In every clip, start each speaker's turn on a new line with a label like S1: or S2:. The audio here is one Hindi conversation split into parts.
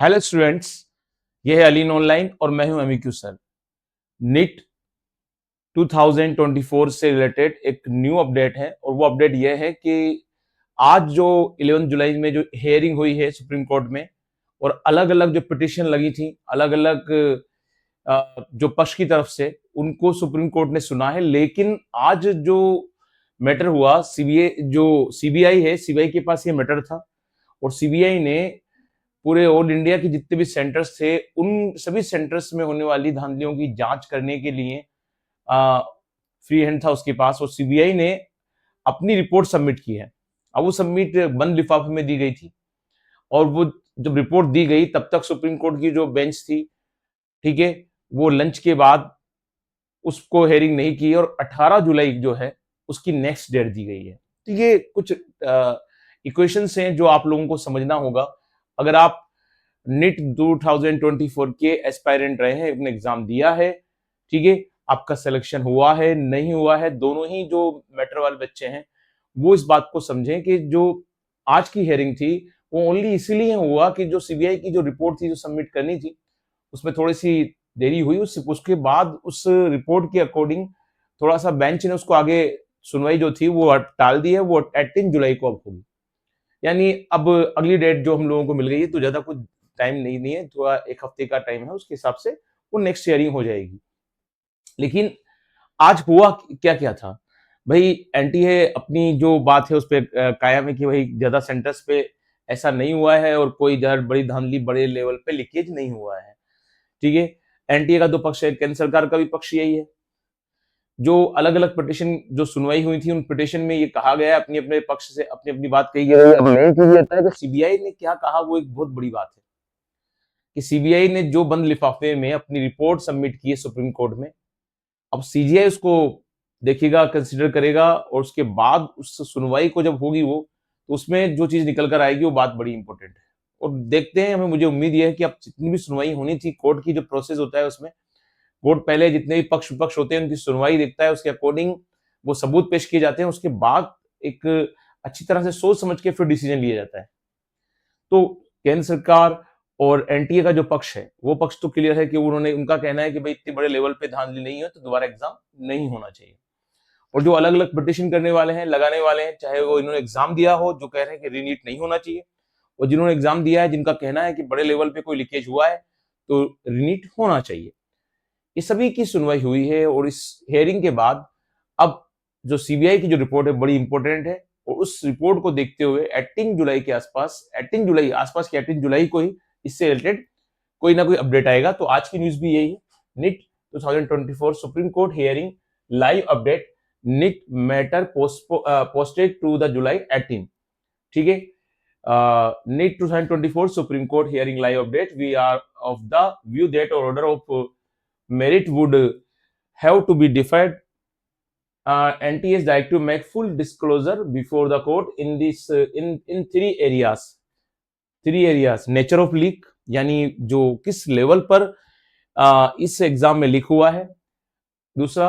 S1: हेलो स्टूडेंट्स, ये है अलीन ऑनलाइन और मैं हूं एमईक्यू सर। नीट 2024 से रिलेटेड एक न्यू अपडेट है और वो अपडेट ये है कि आज जो 11 जुलाई में जो हियरिंग हुई है सुप्रीम कोर्ट में और अलग अलग जो पिटिशन लगी थी, अलग अलग जो पक्ष की तरफ से, उनको सुप्रीम कोर्ट ने सुना है। लेकिन आज जो मैटर हुआ, सीबीआई है, सीबीआई के पास ये मैटर था और सीबीआई ने पूरे ऑल इंडिया के जितने भी सेंटर्स थे उन सभी सेंटर्स में होने वाली धांधलियों की जांच करने के लिए फ्री हैंड था उसके पास और सीबीआई ने अपनी रिपोर्ट सबमिट की है। अब वो सबमिट बंद लिफाफे में दी गई थी और वो जब रिपोर्ट दी गई तब तक सुप्रीम कोर्ट की जो बेंच थी, ठीक है, वो लंच के बाद उसको हेयरिंग नहीं की और 18 जुलाई जो है उसकी नेक्स्ट डेट दी गई है। तो ये कुछ इक्वेशंस हैं जो आप लोगों को समझना होगा। अगर आप नीट 2024 के एस्पायरेंट रहे हैं, अपने एग्जाम दिया है, ठीक है, आपका सिलेक्शन हुआ है नहीं हुआ है, दोनों ही जो मैटर वाले बच्चे हैं वो इस बात को समझें कि जो आज की हियरिंग थी वो ओनली इसीलिए हुआ कि जो सीबीआई की जो रिपोर्ट थी जो सबमिट करनी थी उसमें थोड़ी सी देरी हुई। उसके बाद उस रिपोर्ट के अकॉर्डिंग थोड़ा सा बेंच ने उसको आगे सुनवाई जो थी वो टाल दी है, वो 18 जुलाई को अब होगी। यानी अब अगली डेट जो हम लोगों को मिल गई है, तो ज्यादा कुछ टाइम नहीं है, थोड़ा एक हफ्ते का टाइम है, उसके हिसाब से वो नेक्स्ट हियरिंग हो जाएगी। लेकिन आज हुआ क्या क्या था भाई? एनटीए अपनी जो बात है उस पर कायम है कि भाई ज्यादा सेंटर्स पे ऐसा नहीं हुआ है और कोई बड़ी धांधली बड़े लेवल पे लीकेज नहीं हुआ है, ठीक है। एनटीए का दो पक्ष है, केंद्र सरकार का भी पक्ष यही है। जो अलग अलग पिटिशन जो सुनवाई हुई थी उन पिटिशन में ये कहा गया, अपने अपने पक्ष से अपनी अपनी बात कही गई। अब मेन चीज ये है कि सीबीआई ने क्या कहा वो एक बहुत बड़ी बात है कि सीबीआई ने जो बंद लिफाफे में अपनी रिपोर्ट सबमिट की है सुप्रीम कोर्ट में, अब सीजीआई उसको देखेगा, कंसिडर करेगा और उसके बाद उस सुनवाई को जब होगी वो, तो उसमें जो चीज निकल कर आएगी वो बात बड़ी इंपॉर्टेंट है। और देखते हैं, हमें मुझे उम्मीद यह है कि अब जितनी भी सुनवाई होनी थी, कोर्ट की जो प्रोसेस होता है उसमें कोर्ट पहले जितने भी पक्ष विपक्ष होते हैं उनकी सुनवाई देखता है, उसके अकॉर्डिंग वो सबूत पेश किए जाते हैं, उसके बाद एक अच्छी तरह से सोच समझ के फिर डिसीजन लिया जाता है। तो केंद्र सरकार और एनटीए का जो पक्ष है वो पक्ष तो क्लियर है कि उनका कहना है कि भाई इतने बड़े लेवल पे धांधली नहीं है तो दोबारा एग्जाम नहीं होना चाहिए। और जो अलग अलग पिटिशन करने वाले हैं, लगाने वाले हैं, चाहे वो इन्होंने एग्जाम दिया हो जो कह रहे हैं कि रीनीट नहीं होना चाहिए, और जिन्होंने एग्जाम दिया है जिनका कहना है कि बड़े लेवल पे कोई लीकेज हुआ है तो रीनीट होना चाहिए, ये सभी की सुनवाई हुई है। और इस हियरिंग के बाद अब जो सीबीआई की जो रिपोर्ट है बड़ी इंपॉर्टेंट है और उस रिपोर्ट को देखते हुए 18 जुलाई के आसपास, 18 जुलाई आसपास की 18 जुलाई को ही इससे रिलेटेड कोई ना कोई अपडेट आएगा। तो आज की न्यूज भी यही है, NEET 2024 supreme court hearing live update, NEET matter posted to the July 18, ठीक है। NEET 2024 supreme court hearing live update, we are of the view that order of merit would have to be deferred. NTA is directed to make full disclosure before the court in this in three areas. Nature of leak, यानी जो किस लेवल पर इस एग्जाम में लीक हुआ है। दूसरा,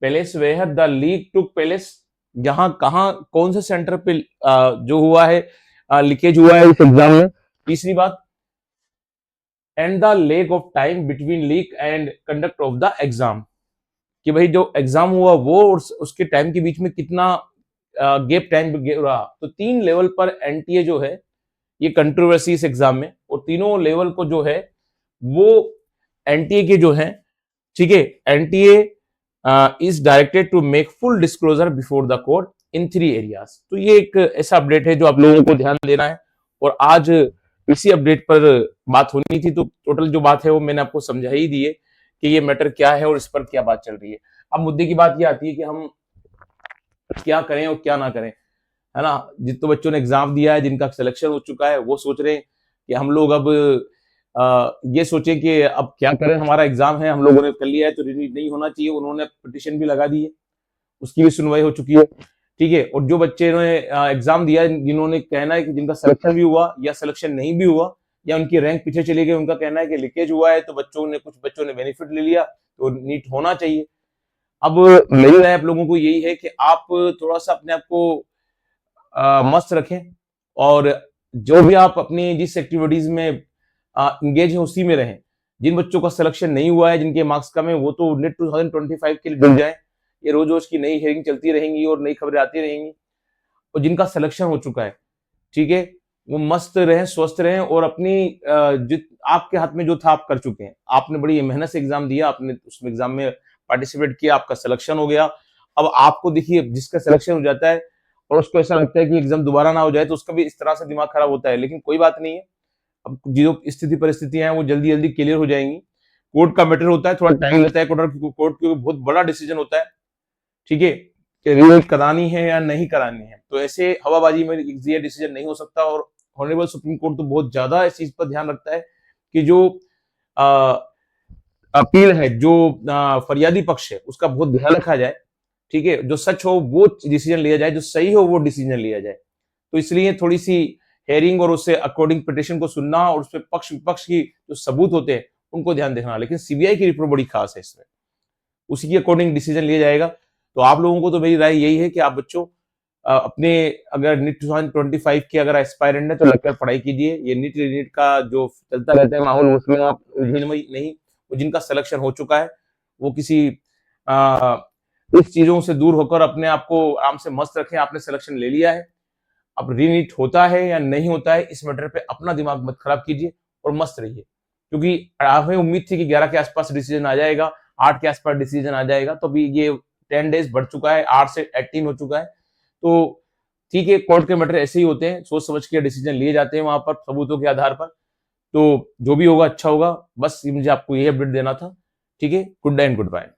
S1: place where the leak took place, जहां कहां कौन से सेंटर पे जो हुआ है लीकेज हुआ है इस एग्जाम में। तीसरी बात, and the leg of time between leak and conduct of the exam, कि भाई जो एग्जाम हुआ वो और उसके टाइम के बीच में कितना गैप टाइम रहा। तो तीन लेवल पर एनटीए जो है ये कंट्रोवर्सी इस एग्जाम में, और तीनों लेवल को जो है वो एनटीए के जो है, ठीक है, NTA is directed to make full disclosure before the court in three areas. तो ये एक ऐसा अपडेट है जो आप लोगों को ध्यान देना है। और आज इसी अपडेट पर बात होनी थी, तो टोटल जो बात है वो मैंने आपको समझा ही दी है कि ये मैटर क्या है और इस पर क्या बात चल रही है। अब मुद्दे की बात ये आती है कि हम क्या करें और क्या ना करें, है ना। जितने बच्चों ने एग्जाम दिया है, जिनका सिलेक्शन हो चुका है, वो सोच रहे हैं कि हम लोग अब ये सोचें कि अब क्या करें, हमारा एग्जाम है, हम लोगों ने कर लिया है तो रिनीट नहीं होना चाहिए। उन्होंने पिटिशन भी लगा दी है, उसकी भी सुनवाई हो चुकी है, ठीक है। और जो बच्चे ने एग्जाम दिया, जिन्होंने कहना है कि जिनका सिलेक्शन भी हुआ या सिलेक्शन नहीं भी हुआ या उनकी रैंक पीछे चली गई, उनका कहना है कि लीकेज हुआ है, तो कुछ बच्चों ने बेनिफिट ले लिया, तो नीट होना चाहिए। अब मेरी राय आप लोगों को यही है कि आप थोड़ा सा अपने आप को मस्त रखें और जो भी आप अपनी जिस एक्टिविटीज में इंगेज हैं उसी में रहें। जिन बच्चों का सिलेक्शन नहीं हुआ है, जिनके मार्क्स कम है, वो तो नेट 2025 के लिए डर जाए। ये रोज-रोज की नई हियरिंग चलती रहेंगी और नई खबरें आती रहेंगी। और जिनका सिलेक्शन हो चुका है, ठीक है, वो मस्त रहें, स्वस्थ रहें और अपनी जित आपके हाथ में जो था आप कर चुके हैं। आपने बड़ी मेहनत से एग्ज़ाम दिया, आपने उसमें एग्ज़ाम में पार्टिसिपेट किया, आपका सिलेक्शन हो गया। अब आपको देखिए जिसका सिलेक्शन हो जाता है और उसको ऐसा लगता है कि एग्ज़ाम दोबारा ना हो जाए, तो उसका भी इस तरह से दिमाग खराब होता है। लेकिन कोई बात नहीं है, अब जो स्थिति परिस्थितियाँ हैं वो जल्दी-जल्दी क्लियर हो जाएँगी। कोर्ट का मैटर होता है, थोड़ा टाइम लेता है, कोर्ट क्योंकि बहुत बड़ा डिसीजन होता है, ठीक है? कि रीमेक करानी है या नहीं करानी है। तो ऐसे हवाबाजी में ये डिसीजन नहीं हो सकता और ऑनरेबल सुप्रीम कोर्ट तो बहुत ज़्यादा इस चीज़ पर ध्यान रखता है कि जो अ, अपील है, जो फरियादी पक्ष है, उसका बहुत ध्यान रखा जाए, ठीक है? जो सच हो वो डिसीजन लिया जाए, जो सही हो वो डिसीजन लिया जाए। तो इसलिए थोड़ी-सी हेयरिंग और उससे अकॉर्डिंग पिटीशन को सुनना और उसपे पक्ष-विपक्ष की जो सबूत होते हैं, उनको ध्यान देखना। लेकिन सीबीआई की रिपोर्ट बड़ी खास है इसमें। उसी के अकॉर्डिंग डिसीजन लिया जाएगा। तो आप लोगों को तो मेरी राय यही है कि आप बच्चों अपने अगर नीट 2025 के अगर एस्पायरेंट है तो लगकर पढ़ाई कीजिए। ये नीट रीनीट का जो चलता रहता है माहौल उसमें आप उलझिए नहीं। वो जिनका सिलेक्शन हो चुका है, वो किसी अ, इस चीज़ों से दूर होकर अपने आप को आराम से मस्त रखें। आपने सिलेक्शन ले लिया है। अब रीनीट होता है या नहीं होता है, इस मैटर पे अपना दिमाग मत खराब कीजिए और मस्त रहिए। क्योंकि हमें उम्मीद थी कि 11 के आसपास डिसीजन आ जाएगा, 8 के आसपास डिसीजन आ जाएगा, तो अभी ये 10 डेज़ बढ़ चुका है, 8 से 18 हो चुका है। तो ठीक है, कोर्ट के मैटर ऐसे ही होते हैं, सोच समझ के डिसीजन लिए जाते हैं वहाँ पर सबूतों के आधार पर। तो जो भी होगा अच्छा होगा। बस ये मुझे आपको यही अपडेट देना था। ठीक है? Good day and good bye.